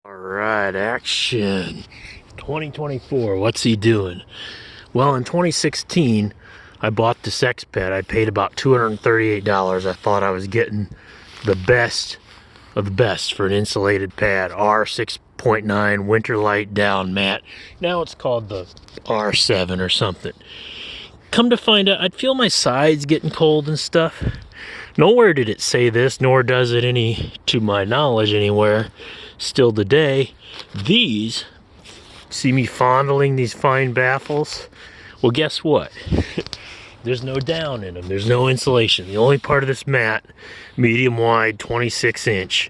All right, action. 2024, what's he doing? Well, in 2016, I bought this Exped. I paid about $238. I thought I was getting the best of the best for an insulated pad. R6.9 winter light down mat. Now it's called the R7 or something. Come to find out, I'd feel my sides getting cold and stuff. Nowhere did it say this, nor does it any, to my knowledge anywhere, still today. These, see me fondling these fine baffles? Well, guess what? There's no down in them. There's no insulation. The only part of this mat, medium wide, 26 inch,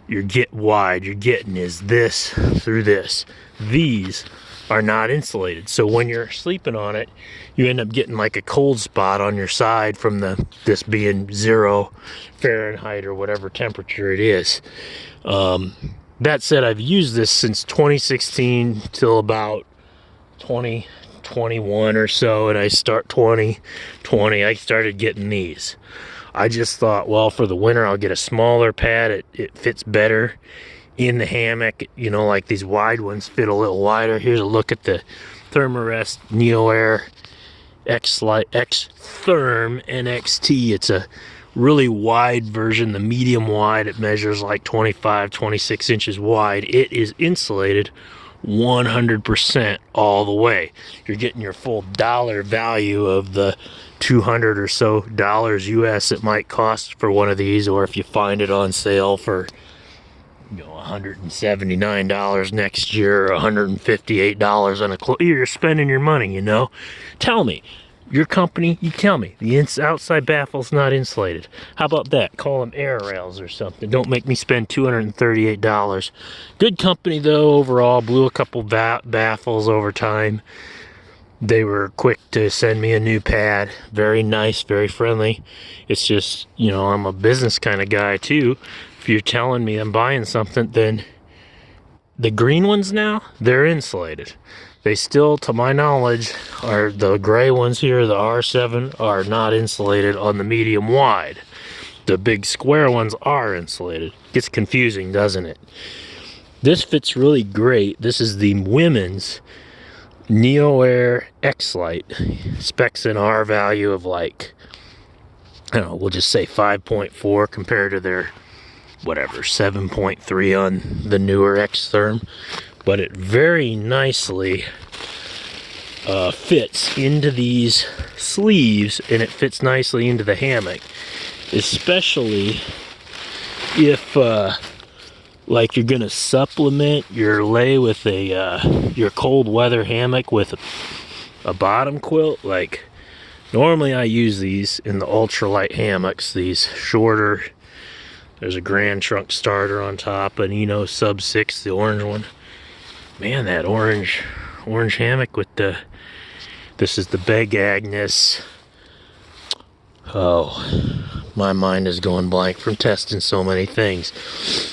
you're getting is this through this. These are not insulated. So when you're sleeping on it, you end up getting like a cold spot on your side from this being 0 Fahrenheit or whatever temperature it is. That said, I've used this since 2016 till about 2021 or so, and I started getting these. I just thought, well, for the winter I'll get a smaller pad. It fits better in the hammock, you know, like these wide ones fit a little wider. Here's a look at the Thermarest NeoAir X-Therm NXT. It's a really wide version, the medium wide. It measures like 25-26 inches wide. It is insulated 100% all the way. You're getting your full dollar value of the $200 or so US it might cost for one of these, or if you find it on sale for, you know, $179 next year, or $158 on a you're spending your money, you know. Tell me, your company, you tell me, the outside baffle's not insulated. How about that? Call them air rails or something. Don't make me spend $238. Good company though, overall. Blew a couple baffles over time. They were quick to send me a new pad. Very nice, very friendly. It's just, you know, I'm a business kind of guy too. If you're telling me I'm buying something, then the green ones now, they're insulated. They still, to my knowledge, are the gray ones here, the R7, are not insulated on the medium wide. The big square ones are insulated. Gets confusing, doesn't it? This fits really great. This is the women's NeoAir X-Lite. Specs in R value of like, I don't know, we'll just say 5.4 compared to their whatever 7.3 on the newer X-Therm, but it very nicely fits into these sleeves, and it fits nicely into the hammock, especially if like you're gonna supplement your lay with your cold weather hammock with a bottom quilt. Like normally I use these in the ultralight hammocks, these shorter. There's a Grand Trunk starter on top, an Eno Sub 6, the orange one. Man, that orange hammock with this is the Big Agnes. Oh, my mind is going blank from testing so many things.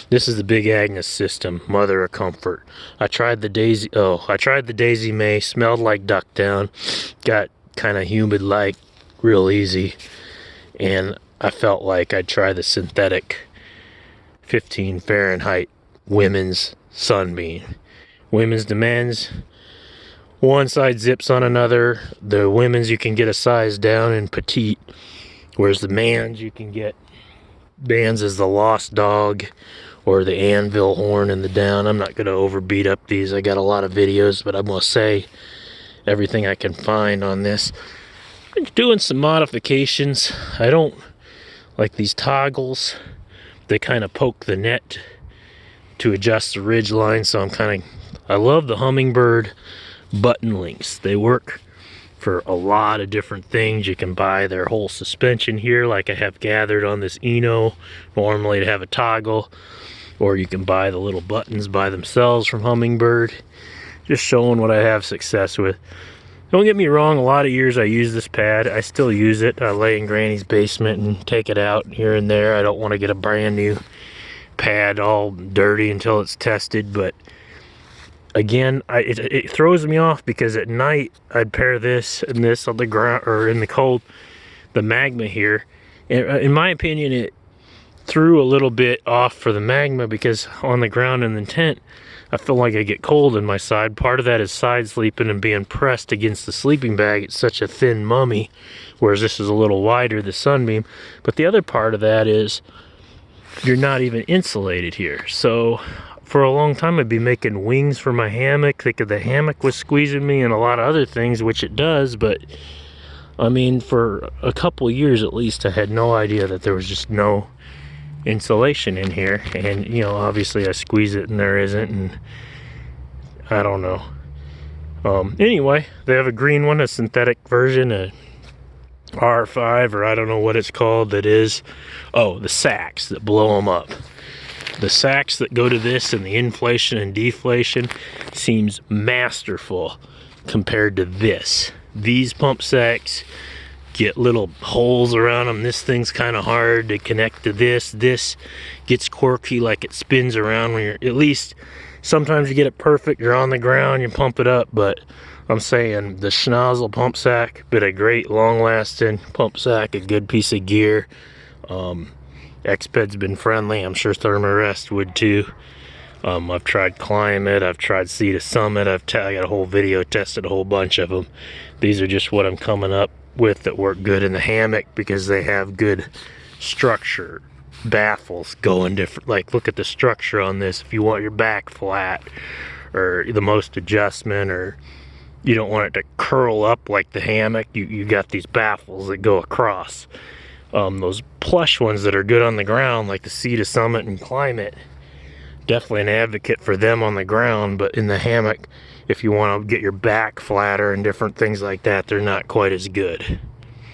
This is the Big Agnes System, mother of comfort. I tried the Daisy May, smelled like Ducktown, got kind of humid like, real easy, and I felt like I'd try the synthetic 15 Fahrenheit women's Sunbeam. Women's to men's, one side zips on another. The women's you can get a size down in petite, whereas the man's you can get bands as the Lost Dog or the Anvil horn in the down. I'm not going to overbeat up these. I got a lot of videos, but I'm going to say everything I can find on this. I'm doing some modifications. I don't like these toggles. They kind of poke the net to adjust the ridge line, so I love the Hummingbird button links. They work for a lot of different things. You can buy their whole suspension here, like I have gathered on this Eno, normally to have a toggle, or you can buy the little buttons by themselves from Hummingbird. Just showing what I have success with. Don't get me wrong, a lot of years I use this pad. I still use it. I lay in Granny's basement and take it out here and there. I don't want to get a brand new pad all dirty until it's tested, but again, it throws me off because at night I'd pair this and this on the ground or in the cold, the Magma here. And in my opinion, it threw a little bit off for the magma because on the ground in the tent, I feel like I get cold in my side. Part of that is side sleeping and being pressed against the sleeping bag. It's such a thin mummy, whereas this is a little wider, the sunbeam. But the other part of that is you're not even insulated here. So for a long time I'd be making wings for my hammock, thinking the hammock was squeezing me and a lot of other things, which it does, but I mean, for a couple years at least, I had no idea that there was just no insulation in here. And you know, obviously I squeeze it and there isn't, and I don't know. Anyway, they have a green one, a synthetic version, a R5, or I don't know what it's called, that is, oh, the sacks that blow them up. The sacks that go to this and the inflation and deflation seems masterful compared to this. These pump sacks get little holes around them. This thing's kind of hard to connect to this. This gets quirky, like it spins around when you're, at least sometimes you get it perfect, you're on the ground, you pump it up, but I'm saying the Schnozzle pump sack, but a great long-lasting pump sack, a good piece of gear. Exped's been friendly. I'm sure Thermarest would too. I've tried Climate, I've tried Sea to Summit, I got a whole video, tested a whole bunch of them. These are just what I'm coming up with that work good in the hammock because they have good structure. Baffles going different, like look at the structure on this. If you want your back flat or the most adjustment, or you don't want it to curl up like the hammock, you got these baffles that go across. Those plush ones that are good on the ground, like the Sea to Summit and Climate, definitely an advocate for them on the ground, but in the hammock, if you want to get your back flatter and different things like that, they're not quite as good.